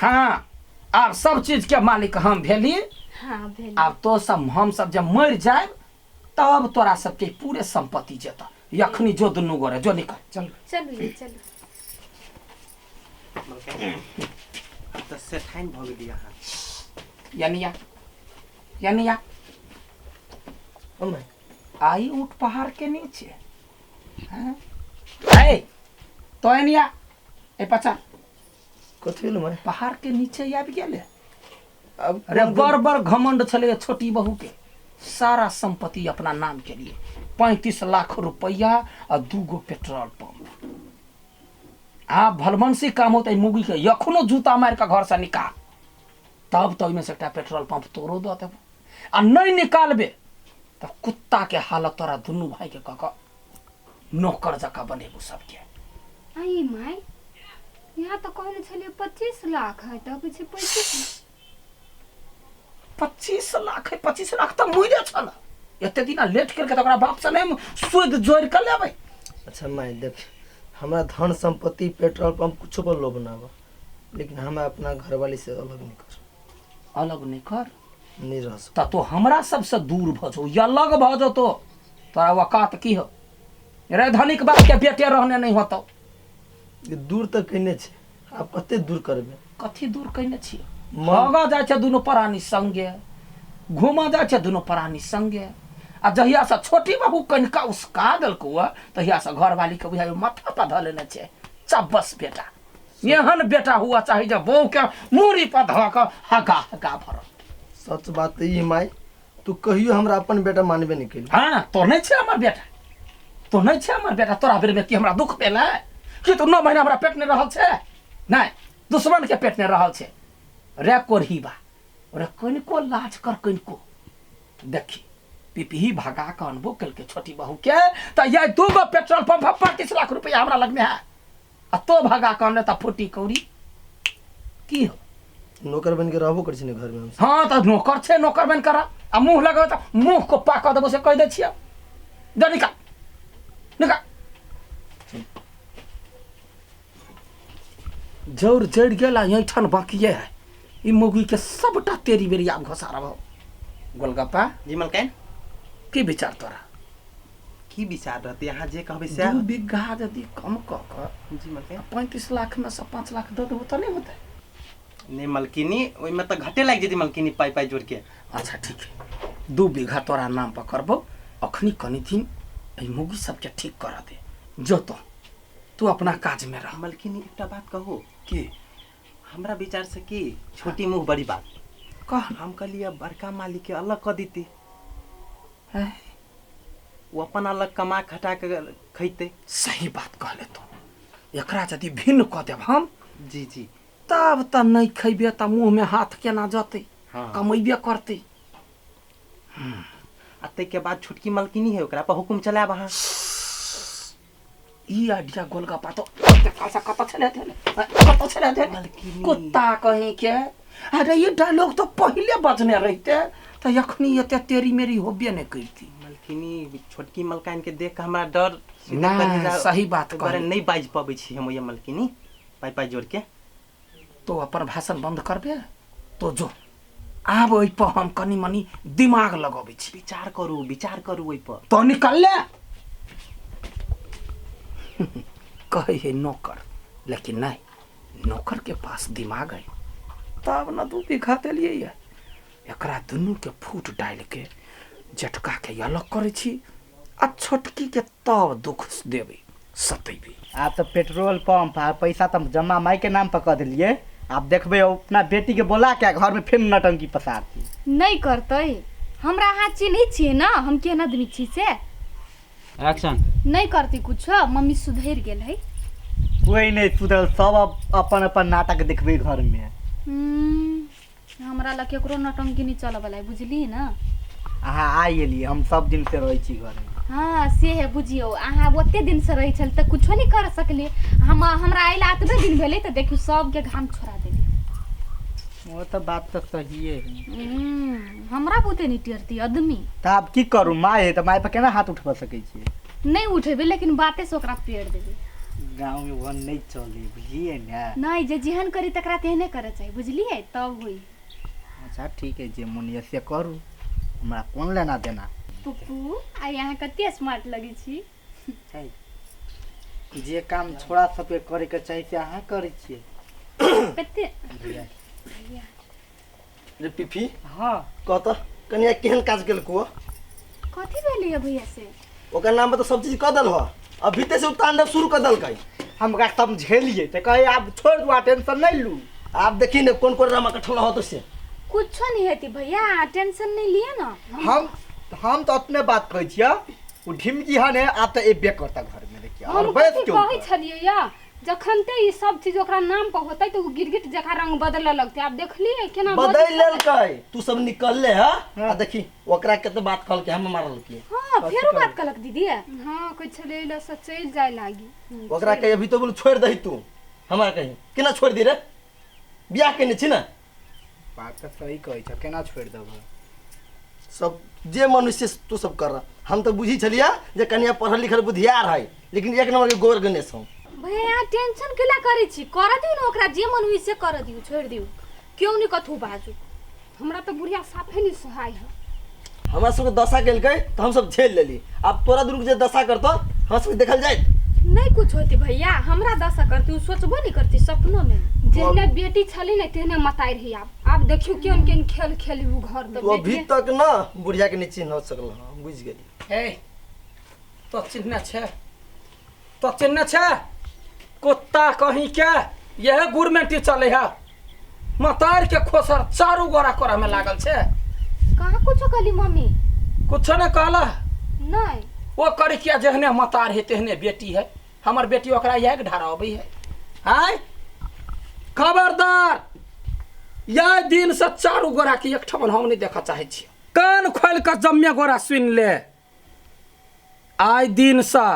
हाँ आब सब चीज के मालिक हम भेली। हाँ भेली। आब तो सब हम सब जब मर जाए तब तोरा सबके पूरे संपत्ति जेता। यखनी जो दुनू गोरे जो निकल चल। चलू ये चलू। अब तो सेठाइन भ गेली अहाँ। यानिया आई ऊँट पहाड़ के नीचे। हाँ? तो यानिया ए पचा कथी ले माय पहाड़ के नीचे आबि गेले। अब अरे बड़ घमंड छले छोटी बहू के सारा संपत्ति अपना नाम के लिए 35 लाख रुपया और 2 गो पेट्रोल पंप। हाँ भलमनसी काम होता है मुगी के यखनो जूता मार के घर से निकाल तब तो से एक पेट्रोल पंप तोड़ो दो तब आ नहीं निकालबे तब कुत्ता के हालत तोरा दुनू भाई के कह नौकर जका बनेबू सबके। आई माय यहाँ तो कहले छले 25 लाख है तो पीछे 25 लाख है। 25 लाख तो मुइरे छल एते दिन लेट करके तो बाप से नहीं सुध जोड़ कर लेबै। अच्छा माय देख हमरा धन संपत्ति पेट्रोल पंप कुछ पर लोभ ना बा लेकिन हम अपना घरवाली से अलग नहीं कर नहीं रह सकता। तो हमरा सबसे दूर भ जाओ या अलग भ जाओ तो तोरा वकात की हो रे धनिक बाप के बेटे रहने नहीं होतो। दूर तक कने छे आप कते दूर करबे कथी दूर कने छी भागा जाय छै दुनो प्राणी संगे घुमा जाय छै दुनो प्राणी संगे आ जहिया से छोटी बाबू कनिका उसका देलको तहिया से घरवाली के बुझाय माथा पर ध लेने छै चब्बस बेटा एहन बेटा हुआ चाहे जब बहू के मूरी पर धऽ के हगा भर। सच बात ई माय तू कहियो हमरा अपन बेटा मानबे नहीं केली। हाँ तो नहीं छै हमर बेटा तो नहीं छै हमर बेटा तोरा बेर में कि हमरा दुख भेल है कि तू 9 महीना हमरा पेट में रहल छै नहीं दुश्मन के पेट में रहल छै रे कोरहीबा रे कनिको लाज कर कनिको देखी पिपही भगा के अनबो कल के छोटी बहू के तो ये 2 गो पेट्रोल पंप 35 लाख रुपया हमरा लग में है आ तो भगा के अनले त फुटी कौड़ी की हो नौकर बन के रहबो कर छी घर में। हाँ तो नौकर छे नौकर बन कर आ मुंह लगा तो मुंह को पाक देबो से कह दे छियै जा निकाल जोर जड़ गेला यही ठन बाकी है ई मुगी के सबटा तेरी बेरी आब घोसारा भो गोलगप्पा जी मलकाइन की विचार तोरा की विचार रहते यहाँ जे कहबे से 2 बीघा यदि कम क जी मलकाइन 35 लाख में से 5 लाख दे देबो तो नहीं होते नहीं मलकिनी ओइ में तो घटे लाग जेती मलकिनी पाई जोड़ के। अच्छा ठीक है 2 बीघा तोरा नाम पर करबो अखनी कनी दिन ए मुगी सबके ठीक करा दे जो तो तू अपना काज में रह। मलकिनी एकटा बात कहो की हमरा विचार से की छोटी मुंह बड़ी बात कह हम कहलिए बड़का मालिक के अलग कर देती है वो अपन अलग कमा खटा के खैते। सही बात कहले तो एकरा यदि भिन्न क देब हम जी जी तब त नहीं खैबे त मुंह में हाथ केना जते हाँ कमैबे करते। आ तै के बाद छोटकी मलकिनी है ओकरा पर हुकुम चलाब अहाँ ई आइडिया गोलगप्पा तो कैसा कत छले थे मलकिनी कुत्ता कहीं के अरे ये डायलॉग तो पहले बजने रहते तो यखनी एते तेरी मेरी होबे नहीं करती। मलकिनी छोटकी मलकाइन के देख के हमरा डर ना सही बात करे कह नहीं बाज पाबै छी हम ये मलकिनी पाई जोड़ के तो अपन भाषण बंद करबे तो जो आब ओइ पर हम कनी मनी दिमाग लगाबै छी विचार करू ओइ पर तो निकल ले कहे है नौकर लेकिन नहीं नौकर के पास दिमाग है तब न 2 बीघा देलिए ये एकरा दुनू के फूट डाल के झटका के अलग करे छी आ छोटकी के तब दुख देबे सतेबे। आप तो पेट्रोल पंप आ पैसा तो जमा माई के नाम पर कर दिलिए आप देखबे अपना बेटी के बोला क्या घर में फिर नटंकी पसारती नहीं करते हमरा हाथ चिन्ह छिए ना हम केहन आदमी छी से एक्शन नहीं करती कुछ मम्मी सुधर गेल है कोई नहीं सुधर सब अपन अपन नाटक देखबे घर में। हमरा लग केकरो नटंकी नहीं चल वाला बुझली ना अहाँ आई एलिए हम सब दिन से रही छी घर में। हाँ से है बुझियो अहाँ ओते दिन से रही छल त कुछो नहीं कर सकली हमरा आइला आतबे दिन भेले त देखियो सब के घाम छोड़ा देली वो तो बात तो सही है हमरा बुते नहीं टिरती आदमी तो आप की करू माय है तो माय पर केना हाथ उठा सकै छी नहीं उठेबे लेकिन बाते से ओकरा पेड़ देबे गाँव में वो नहीं चले बुझलिए ना। नहीं जे जेहन करी तकरा तेहने करे चाहिए बुझलिए तब हुई। अच्छा ठीक है जे मन ये से करू हमरा कौन लेना देना। पुप्पू आ यहाँ कते स्मार्ट लगी छी। छै जे काम छोड़ा सबके करे के चाहिए से अहाँ करे छिए। कते रे पिफी हाँ कहता कनिया केहन काज केलको कथी भेलिए भैया से। ओकर नाम पे तो सब चीज कह दल हो अभी ते से तांडव शुरू कर दल कई। हमरा समझेलिए तो कहे आप छोड़ दो टेंशन नहीं लू। आप देखी ने कौन कौन रामा कठला हो तो से कुछ नहीं हेती भैया टेंशन नहीं लिए ना। हम तो अपने बात कहै छियै उ ढिमकी हने आप तो एबे करता घर में देखिए और हम बैठ कथी क्यों कहै छलियै या जखनते ई सब चीज ओकरा नाम पर होतै तो गिरगिट जका रंग बदलऽ लगतै। आप देखलिए केना बदल लेल कई तू सब निकल ले हा आ देखी ओकरा केते बात कहल के हम मारल के हाँ फेरो बात कलक दीदी। हां कोइ छलै ल से चल जाय लागी। ओकरा के अभी तो बोल छोड़ दही तू हमरा कहीं केना छोड़ दी रे बियाह केने छी ना। बात तो सही कहै छ केना छोड़ देबो सब जे मनुष्य तू सब कर हम तो बुझी छलिया जे कनिया पढ़ल लिखल बुधियार है लेकिन एक नंबर के गोर गणेश हूं। भैया टेंशन केला करै छी कर दिउ न ओकरा जे मन हुई से कर दिउ छोड़ दिउ क्यों नहीं कथू बाजू। हमरा तो बुढ़िया साफे नहीं सहाय है। हमरा सब दशा केल के तो हम सब झेल लेली अब तोरा दुर्ग जे दशा करतो हम सब देखल जाए नहीं कुछ होती भैया हमरा दशा करती सोचबो नहीं करती सपनों में। जेहने बेटी छली ने तेहने मताई रही। आप देखियो केन केन खेल खेली उ घर तो तो अभी तक ना बुढ़िया के नीचे न सकल हम बुझ गेली। ए तो चिन्ह छे तो चिन्ह छे कुत्ता कहीं के यह गुरमेंटी चले है मतार के खोसर चारू गोरा कोरा में लागल छे। कहाँ कुछ कली मम्मी कुछ ने कहला नहीं वो करी किया जहने मतार है तेहने बेटी है हमर बेटी ओकरा यह ढराबी है। हाय खबरदार यह दिन से चारू गोरा की एक ठमन हम नहीं देखा चाहे छी। कान खोल कर जम्मे गोरा सुन ले आय दिन से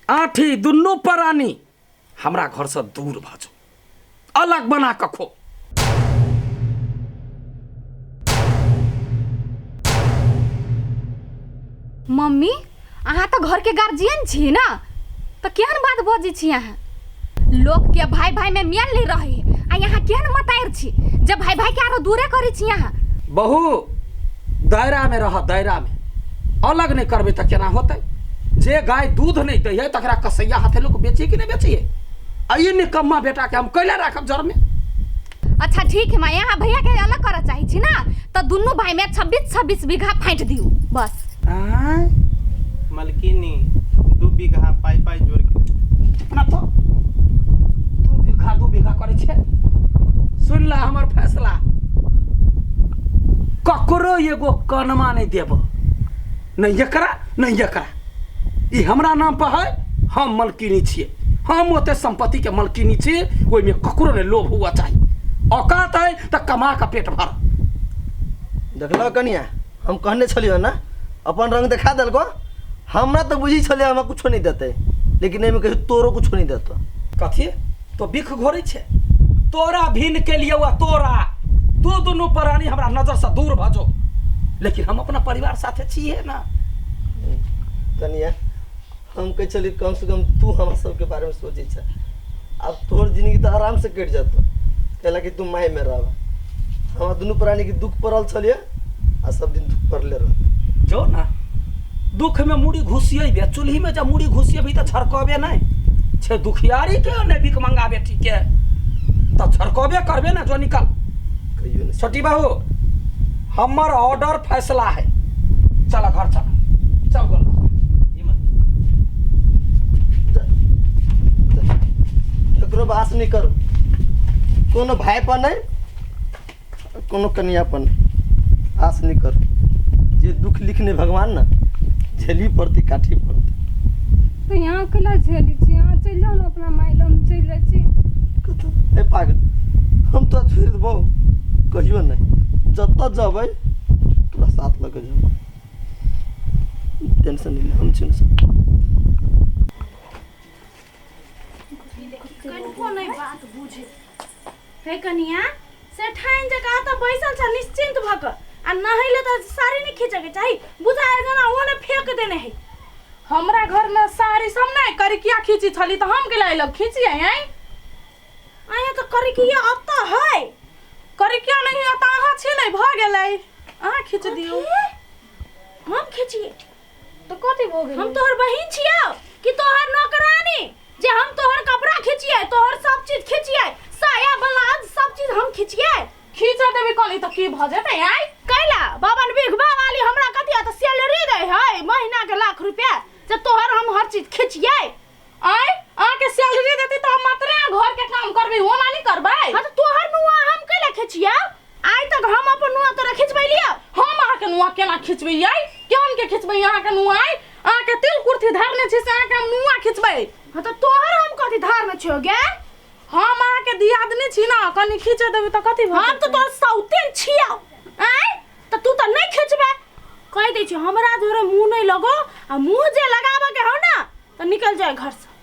आठी दुन्नू प्राणी हमरा घर से दूर भाजो अलग बना के खो। मम्मी अहाँ तो घर के गार्जियन छी ना तो केहन बात बजी छी अहाँ। लोग के भाई भाई में मेल नहीं रही आ यहाँ केहन मतायर छी जब भाई भाई के आरो दूरे करे छी यहाँ। बहु दायरा में रह दायरा में अलग नहीं करबे तो केना होते। जे गाय दूध नहीं दे है तकरा कसैया हाथे लोग बेचे कि नहीं बेचिए। आइए निकम्मा बेटा के हम कैला रखब जर में। अच्छा ठीक है माँ यहाँ भैया के अलग करे चाहे छी ना तो दुनू भाई में 26-26 बीघा फाइट दियो बस। मलकिनी 2 बीघा पाई पाई जोड़ के अपना तो 2 बीघा करे छे। सुन ला हमर फैसला ककरो एगो कनमा नहीं देब नहीं एकरा नहीं एकरा ई हमरा नाम पर है हम मलकिनी छिए हम ओते संपत्ति के मलकिनी छिए ओइ में ककरो ने लोभ हुआ चाहिए औकात है तो कमा का पेट भर। देखलो कनिया हम कहने छलियो ना अपन रंग दिखा देलको हमरा तो बुझी छलिया हमरा कुछो नहीं देते लेकिन एमे कहि तोरो कुछो नहीं देतो। कथी तो बिख घोरे छे तोरा भिन के लिए हुआ तोरा तो दोनों प्राणी हमरा नजर से दूर भजो लेकिन हम अपना परिवार साथे छिए ना। कनिया हम कह चली कम से कम तू हमरा सब के बारे में सोचे छ अब तोर जिंदगी तो आराम से कट जातो कहला कि तू माय में रहबा हमरा दोनों प्राणी के दुख पड़ल छलिए आ सब दिन दुख पड़ले रह जो ना दुख में मुड़ी घुसिए बे चूल्ही में जब मुड़ी घुसिए भी तो झरकबे नहीं छे दुखियारी के ने भिख मंगा बेटी के तो झरकबे करबे ना जो निकल कहियो नहीं छोटी बहू हमर ऑर्डर फैसला है चल घर चल बोल ककरो बास नहीं करो कोनो भाई पर नहीं कोनो कन्या पर नहीं आस नहीं करो जे दुख लिखने भगवान ना झेली पड़ती काठी पड़ती। तो यहाँ केला झेली छी यहाँ चल जाओ ना अपना माइलम चल जाय छी। कत ए पागल हम तो छोड़ देबो कहियो नहीं जत जबै तोरा साथ लगे जाओ टेंशन नहीं हम छिन कनको नहीं बात बुझे हे कनिया से ठाइन जका त बैसल छ निश्चिंत भक आ नहिले त सारी नहीं खींचे के चाहिए बुझाए जना ओने फेंक देने है हमरा घर में साड़ी सब नहीं करिकिया खींची छली तो हम के लाई लग खींची आई आया तो करिकिया आता है करिकिया नहीं आता आहा छी नहीं भ गेलै आहा खींच दियो हम खींचिए तो कथी हो गेल हम तोहर बहिन छियो कि तोहर नौकरानी जे हम तोहर कपड़ा खींचिए तोहर सब चीज खींचिए साया ब्लाउज सब चीज हम खींचिए खींचा देबे कहली त की भ जेतै आई कैला बाबन बिघवा वाली हमरा कथि त सैलरी दे है महीना के लाख रुपया जे तोहर हम हर चीज खींचिए आई आके सैलरी देती तो हम मात्रे घर के काम करबे वो ना नहीं करबै हां तो तोहर नुआ हम कैला खींचिए आई तक हम अपन नुआ तोरा खींचबै लिया हम आके नुआ केना खींचबै आई केहन के खींचबै यहाँ के नुआ आई आके तिल कुर्ती धरने छी से आके हम नुआ खींचबै हां तो तोहर हम कथि धार में छियो गे हम आके दियादनी छी ना कनी खींचे देबे त कथि भ हम तो तोर सौतेन छियो आई त तू त नहीं खींचबे कह दे छी हमरा जोरे मुंह नहीं लगो आ मुंह जे लगाबे के हो ना तो निकल जाए घर से